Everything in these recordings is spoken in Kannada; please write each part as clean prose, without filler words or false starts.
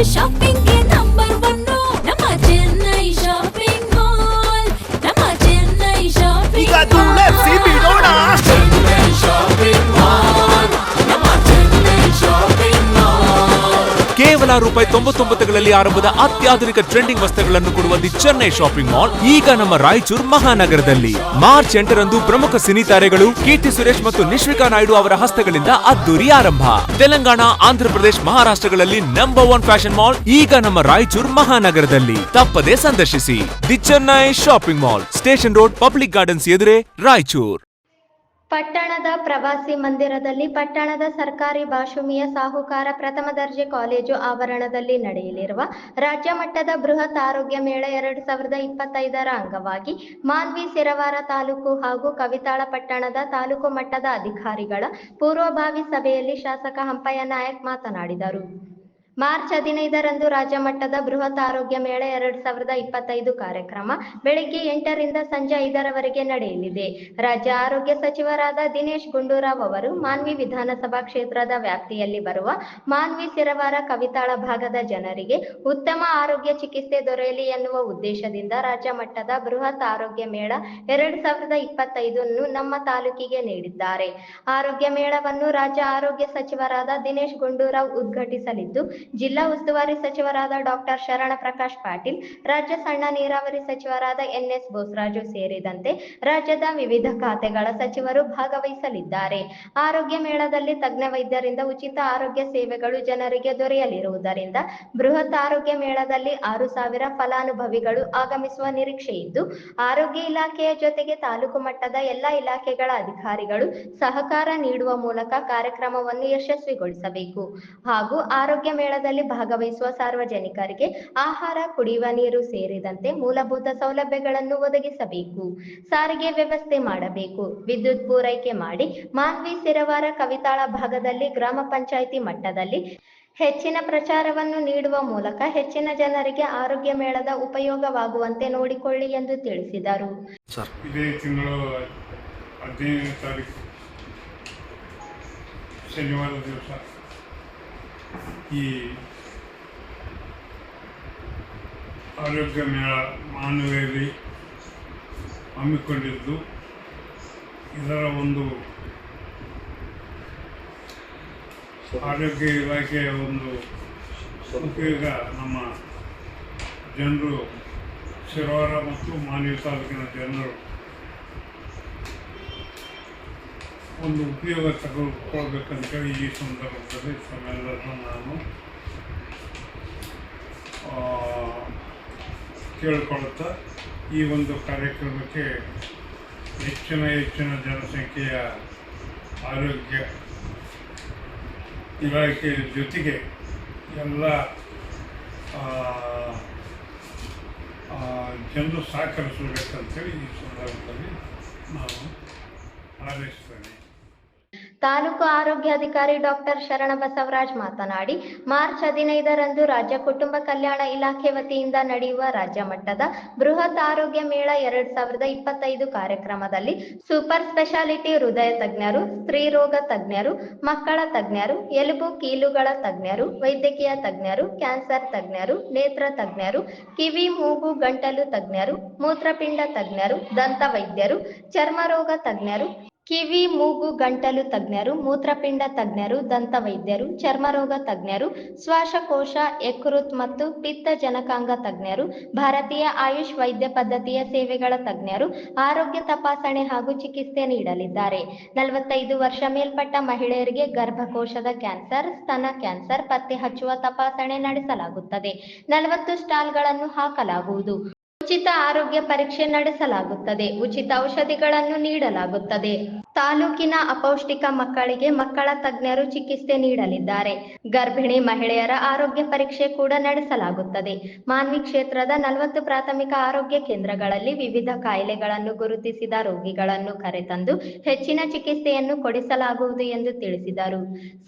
ಶಾಪಿಂಗ್ ಗೆ ನಂಬರ್ 1 ನಮ್ಮ ಚೆನ್ನೈ ಶಾಪಿಂಗ್ ಮಾಲ್. ನಮ್ಮ ಚೆನ್ನೈ ಶಾಪಿಂಗ್ ಈಗ ಧೂಳೆಪ್ಸಿ ಬಿಡೋಣ. ಚೆನ್ನೈ ಶಾಪಿಂಗ್ ಮಾಲ್, ನಮ್ಮ ಚೆನ್ನೈ ಶಾಪಿಂಗ್ ಮಾಲ್. ಕೇವಲ ₹99ಗಳಲ್ಲಿ ಆರಂಭದ ಅತ್ಯಾಧುನಿಕ ಟ್ರೆಂಡಿಂಗ್ ವಸ್ತುಗಳನ್ನು ಕೊಡುವ ದಿ ಚೆನ್ನೈ ಶಾಪಿಂಗ್ ಮಾಲ್ ಈಗ ನಮ್ಮ ರಾಯಚೂರು ಮಹಾನಗರದಲ್ಲಿ. ಮಾರ್ಚ್ 8ರಂದು ಪ್ರಮುಖ ಸಿನಿ ತಾರೆಗಳು ಕೀರ್ತಿ ಸುರೇಶ್ ಮತ್ತು ನಿಶ್ವಿಕಾ ನಾಯ್ಡು ಅವರ ಹಸ್ತಗಳಿಂದ ಅದ್ದೂರಿ ಆರಂಭ. ತೆಲಂಗಾಣ, ಆಂಧ್ರಪ್ರದೇಶ, ಮಹಾರಾಷ್ಟ್ರಗಳಲ್ಲಿ ನಂಬರ್ 1 ಫ್ಯಾಷನ್ ಮಾಲ್ ಈಗ ನಮ್ಮ ರಾಯಚೂರು ಮಹಾನಗರದಲ್ಲಿ. ತಪ್ಪದೇ ಸಂದರ್ಶಿಸಿ the Chennai shopping mall, station road, public gardens ಎದುರೇ, ರಾಯಚೂರು. ಪಟ್ಟಣದ ಪ್ರವಾಸಿ ಮಂದಿರದಲ್ಲಿ ಪಟ್ಟಣದ ಸರ್ಕಾರಿ ಭಾಷುಮಿಯ ಸಾಹುಕಾರ ಪ್ರಥಮ ದರ್ಜೆ ಕಾಲೇಜು ಆವರಣದಲ್ಲಿ ನಡೆಯಲಿರುವ ರಾಜ್ಯ ಮಟ್ಟದ ಬೃಹತ್ ಆರೋಗ್ಯ ಮೇಳ 2025ರ ಅಂಗವಾಗಿ ಮಾನ್ವಿ ಸಿರವಾರ ತಾಲೂಕು ಹಾಗೂ ಕವಿತಾಳ ಪಟ್ಟಣದ ತಾಲೂಕು ಮಟ್ಟದ ಅಧಿಕಾರಿಗಳ ಪೂರ್ವಭಾವಿ ಸಭೆಯಲ್ಲಿ ಶಾಸಕ ಹಂಪಯ್ಯ ನಾಯಕ್ ಮಾತನಾಡಿದರು. ಮಾರ್ಚ್ 15ರಂದು ರಾಜ್ಯ ಮಟ್ಟದ ಬೃಹತ್ ಆರೋಗ್ಯ ಮೇಳ 2025 ಕಾರ್ಯಕ್ರಮ ಬೆಳಗ್ಗೆ 8ರಿಂದ ಸಂಜೆ 5ರವರೆಗೆ ನಡೆಯಲಿದೆ. ರಾಜ್ಯ ಆರೋಗ್ಯ ಸಚಿವರಾದ ದಿನೇಶ್ ಗುಂಡೂರಾವ್ ಅವರು ಮಾನ್ವಿ ವಿಧಾನಸಭಾ ಕ್ಷೇತ್ರದ ವ್ಯಾಪ್ತಿಯಲ್ಲಿ ಬರುವ ಮಾನ್ವಿ ಸಿರವಾರ ಕವಿತಾಳ ಭಾಗದ ಜನರಿಗೆ ಉತ್ತಮ ಆರೋಗ್ಯ ಚಿಕಿತ್ಸೆ ದೊರೆಯಲಿ ಎನ್ನುವ ಉದ್ದೇಶದಿಂದ ರಾಜ್ಯ ಮಟ್ಟದ ಬೃಹತ್ ಆರೋಗ್ಯ ಮೇಳ 2025 ನಮ್ಮ ತಾಲೂಕಿಗೆ ನೀಡಿದ್ದಾರೆ. ಆರೋಗ್ಯ ಮೇಳವನ್ನು ರಾಜ್ಯ ಆರೋಗ್ಯ ಸಚಿವರಾದ ದಿನೇಶ್ ಗುಂಡೂರಾವ್ ಉದ್ಘಾಟಿಸಲಿದ್ದು, ಜಿಲ್ಲಾ ಉಸ್ತುವಾರಿ ಸಚಿವರಾದ ಡಾಕ್ಟರ್ ಶರಣ ಪ್ರಕಾಶ್ ಪಾಟೀಲ್, ರಾಜ್ಯ ಸಣ್ಣ ನೀರಾವರಿ ಸಚಿವರಾದ ಎನ್ಎಸ್ ಬೋಸರಾಜು ಸೇರಿದಂತೆ ರಾಜ್ಯದ ವಿವಿಧ ಖಾತೆಗಳ ಸಚಿವರು ಭಾಗವಹಿಸಲಿದ್ದಾರೆ. ಆರೋಗ್ಯ ಮೇಳದಲ್ಲಿ ತಜ್ಞ ವೈದ್ಯರಿಂದ ಉಚಿತ ಆರೋಗ್ಯ ಸೇವೆಗಳು ಜನರಿಗೆ ದೊರೆಯಲಿರುವುದರಿಂದ ಬೃಹತ್ ಆರೋಗ್ಯ ಮೇಳದಲ್ಲಿ 6,000 ಫಲಾನುಭವಿಗಳು ಆಗಮಿಸುವ ನಿರೀಕ್ಷೆ ಇದ್ದು, ಆರೋಗ್ಯ ಇಲಾಖೆಯ ಜೊತೆಗೆ ತಾಲೂಕು ಮಟ್ಟದ ಎಲ್ಲ ಇಲಾಖೆಗಳ ಅಧಿಕಾರಿಗಳು ಸಹಕಾರ ನೀಡುವ ಮೂಲಕ ಕಾರ್ಯಕ್ರಮವನ್ನು ಯಶಸ್ವಿಗೊಳಿಸಬೇಕು ಹಾಗೂ ಆರೋಗ್ಯ ಮೇಳದಲ್ಲಿ ಭಾಗವಹಿಸುವ ಸಾರ್ವಜನಿಕರಿಗೆ ಆಹಾರ, ಕುಡಿಯುವ ನೀರು ಸೇರಿದಂತೆ ಮೂಲಭೂತ ಸೌಲಭ್ಯಗಳನ್ನು ಒದಗಿಸಬೇಕು. ಸಾರಿಗೆ ವ್ಯವಸ್ಥೆ ಮಾಡಬೇಕು. ವಿದ್ಯುತ್ ಪೂರೈಕೆ ಮಾಡಿ ಮಾನ್ವಿ ಸಿರವಾರ ಕವಿತಾಳ ಭಾಗದಲ್ಲಿ ಗ್ರಾಮ ಪಂಚಾಯಿತಿ ಮಟ್ಟದಲ್ಲಿ ಹೆಚ್ಚಿನ ಪ್ರಚಾರವನ್ನು ನೀಡುವ ಮೂಲಕ ಹೆಚ್ಚಿನ ಜನರಿಗೆ ಆರೋಗ್ಯ ಮೇಳದ ಉಪಯೋಗವಾಗುವಂತೆ ನೋಡಿಕೊಳ್ಳಿ ಎಂದು ತಿಳಿಸಿದರು. ಇದೇ ತಿಂಗಳು 15ನೇ ತಾರೀಕು ಶನಿವಾರ ದಿವಸ ಈ ಆರೋಗ್ಯ ಮೇಳ ಮಾನವಿಯಲ್ಲಿ ಹಮ್ಮಿಕೊಂಡಿದ್ದು, ಇದರ ಒಂದು ಆರೋಗ್ಯ ಇಲಾಖೆಯ ಒಂದು ಉಪಯೋಗ ನಮ್ಮ ಜನರು, ಶಿರವಾರ ಮತ್ತು ಮಾನ್ವಿ ತಾಲೂಕಿನ ಜನರು ಒಂದು ಉಪಯೋಗ ತಗೊಳ್ಬೇಕಂತೇಳಿ ಈ ಸಂದರ್ಭದಲ್ಲಿ ತಮ್ಮೆಲ್ಲರನ್ನು ನಾನು ಕೇಳಿಕೊಳ್ಳುತ್ತಾ ಈ ಒಂದು ಕಾರ್ಯಕ್ರಮಕ್ಕೆ ಹೆಚ್ಚಿನ ಜನಸಂಖ್ಯೆಯ ಆರೋಗ್ಯ ಇಲಾಖೆಯ ಜೊತೆಗೆ ಎಲ್ಲ ಜನರು ಸಹಕರಿಸಬೇಕಂತೇಳಿ ಈ ಸಂದರ್ಭದಲ್ಲಿ ನಾನು ಆದೇಶಿಸ್ತೇನೆ. ತಾಲೂಕು ಆರೋಗ್ಯಾಧಿಕಾರಿ ಡಾಕ್ಟರ್ ಶರಣ ಬಸವರಾಜ್ ಮಾತನಾಡಿ, ಮಾರ್ಚ್ 15ರಂದು ರಾಜ್ಯ ಕುಟುಂಬ ಕಲ್ಯಾಣ ಇಲಾಖೆ ವತಿಯಿಂದ ನಡೆಯುವ ರಾಜ್ಯ ಮಟ್ಟದ ಬೃಹತ್ ಆರೋಗ್ಯ ಮೇಳ 2025 ಕಾರ್ಯಕ್ರಮದಲ್ಲಿ ಸೂಪರ್ ಸ್ಪೆಷಾಲಿಟಿ ಹೃದಯ ತಜ್ಞರು, ಸ್ತ್ರೀ ರೋಗ ತಜ್ಞರು, ಮಕ್ಕಳ ತಜ್ಞರು, ಎಲುಬು ಕೀಲುಗಳ ತಜ್ಞರು, ವೈದ್ಯಕೀಯ ತಜ್ಞರು, ಕ್ಯಾನ್ಸರ್ ತಜ್ಞರು, ನೇತ್ರ ತಜ್ಞರು, ಕಿವಿ ಮೂಗು ಗಂಟಲು ತಜ್ಞರು, ಮೂತ್ರಪಿಂಡ ತಜ್ಞರು, ದಂತ ವೈದ್ಯರು, ಚರ್ಮ ರೋಗ ತಜ್ಞರು, ಕಿವಿ ಮೂಗು ಗಂಟಲು ತಜ್ಞರು, ಮೂತ್ರಪಿಂಡ ತಜ್ಞರು, ದಂತ ವೈದ್ಯರು, ಚರ್ಮರೋಗ ತಜ್ಞರು, ಶ್ವಾಸಕೋಶ, ಯಕೃತ್ ಮತ್ತು ಪಿತ್ತ ಜನಕಾಂಗ ತಜ್ಞರು, ಭಾರತೀಯ ಆಯುಷ್ ವೈದ್ಯ ಪದ್ಧತಿಯ ಸೇವೆಗಳ ತಜ್ಞರು ಆರೋಗ್ಯ ತಪಾಸಣೆ ಹಾಗೂ ಚಿಕಿತ್ಸೆ ನೀಡಲಿದ್ದಾರೆ. 45 ವರ್ಷ ಮೇಲ್ಪಟ್ಟ ಮಹಿಳೆಯರಿಗೆ ಗರ್ಭಕೋಶದ ಕ್ಯಾನ್ಸರ್, ಸ್ತನ ಕ್ಯಾನ್ಸರ್ ಪತ್ತೆ ಹಚ್ಚುವ ತಪಾಸಣೆ ನಡೆಸಲಾಗುತ್ತದೆ. 40 ಸ್ಟಾಲ್ಗಳನ್ನು ಹಾಕಲಾಗುವುದು. ಉಚಿತ ಆರೋಗ್ಯ ಪರೀಕ್ಷೆ ನಡೆಸಲಾಗುತ್ತದೆ. ಉಚಿತ ಔಷಧಿಗಳನ್ನು ನೀಡಲಾಗುತ್ತದೆ. ತಾಲೂಕಿನ ಅಪೌಷ್ಟಿಕ ಮಕ್ಕಳಿಗೆ ಮಕ್ಕಳ ತಜ್ಞರು ಚಿಕಿತ್ಸೆ ನೀಡಲಿದ್ದಾರೆ. ಗರ್ಭಿಣಿ ಮಹಿಳೆಯರ ಆರೋಗ್ಯ ಪರೀಕ್ಷೆ ಕೂಡ ನಡೆಸಲಾಗುತ್ತದೆ. ಮಾನ್ವಿ ಕ್ಷೇತ್ರದ 40 ಪ್ರಾಥಮಿಕ ಆರೋಗ್ಯ ಕೇಂದ್ರಗಳಲ್ಲಿ ವಿವಿಧ ಕಾಯಿಲೆಗಳನ್ನು ಗುರುತಿಸಿದ ರೋಗಿಗಳನ್ನು ಕರೆತಂದು ಹೆಚ್ಚಿನ ಚಿಕಿತ್ಸೆಯನ್ನು ಕೊಡಿಸಲಾಗುವುದು ಎಂದು ತಿಳಿಸಿದರು.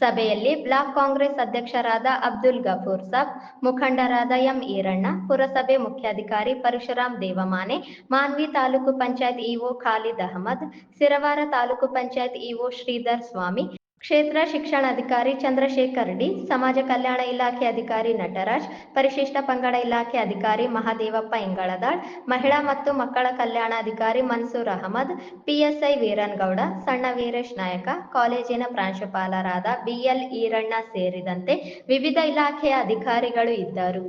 ಸಭೆಯಲ್ಲಿ ಬ್ಲಾಕ್ ಕಾಂಗ್ರೆಸ್ ಅಧ್ಯಕ್ಷರಾದ ಅಬ್ದುಲ್ ಗಫೂರ್ ಸಾಬ್, ಮುಖಂಡರಾದ ಎಂ ಈರಣ್ಣ, ಪುರಸಭೆ ಮುಖ್ಯಾಧಿಕಾರಿ ಪರಶುರಾಮ್ ದೇವಮಾನೆ, ಮಾನ್ವಿ ತಾಲೂಕು ಪಂಚಾಯತ್ ಇಒ ಖಾಲಿದ್ ಅಹಮದ್, ಸಿರವಾರ ತಾಲೂಕು ಪಂಚಾಯತ್ ಇಒ ಶ್ರೀಧರ್ ಸ್ವಾಮಿ, ಕ್ಷೇತ್ರ ಶಿಕ್ಷಣಾಧಿಕಾರಿ ಚಂದ್ರಶೇಖರ್ ಡಿ, ಸಮಾಜ ಕಲ್ಯಾಣ ಇಲಾಖೆ ಅಧಿಕಾರಿ ನಟರಾಜ್, ಪರಿಶಿಷ್ಟ ಪಂಗಡ ಇಲಾಖೆ ಅಧಿಕಾರಿ ಮಹಾದೇವಪ್ಪ ಇಂಗಳದಾಳ್, ಮಹಿಳಾ ಮತ್ತು ಮಕ್ಕಳ ಕಲ್ಯಾಣಾಧಿಕಾರಿ ಮನ್ಸೂರ್ ಅಹಮದ್, ಪಿಎಸ್ಐ ವೀರನ್ಗೌಡ, ಸಣ್ಣ ವೀರೇಶ್ ನಾಯಕ, ಕಾಲೇಜಿನ ಪ್ರಾಂಶುಪಾಲರಾದ ಬಿಎಲ್ ಈರಣ್ಣ ಸೇರಿದಂತೆ ವಿವಿಧ ಇಲಾಖೆಯ ಅಧಿಕಾರಿಗಳು ಇದ್ದರು.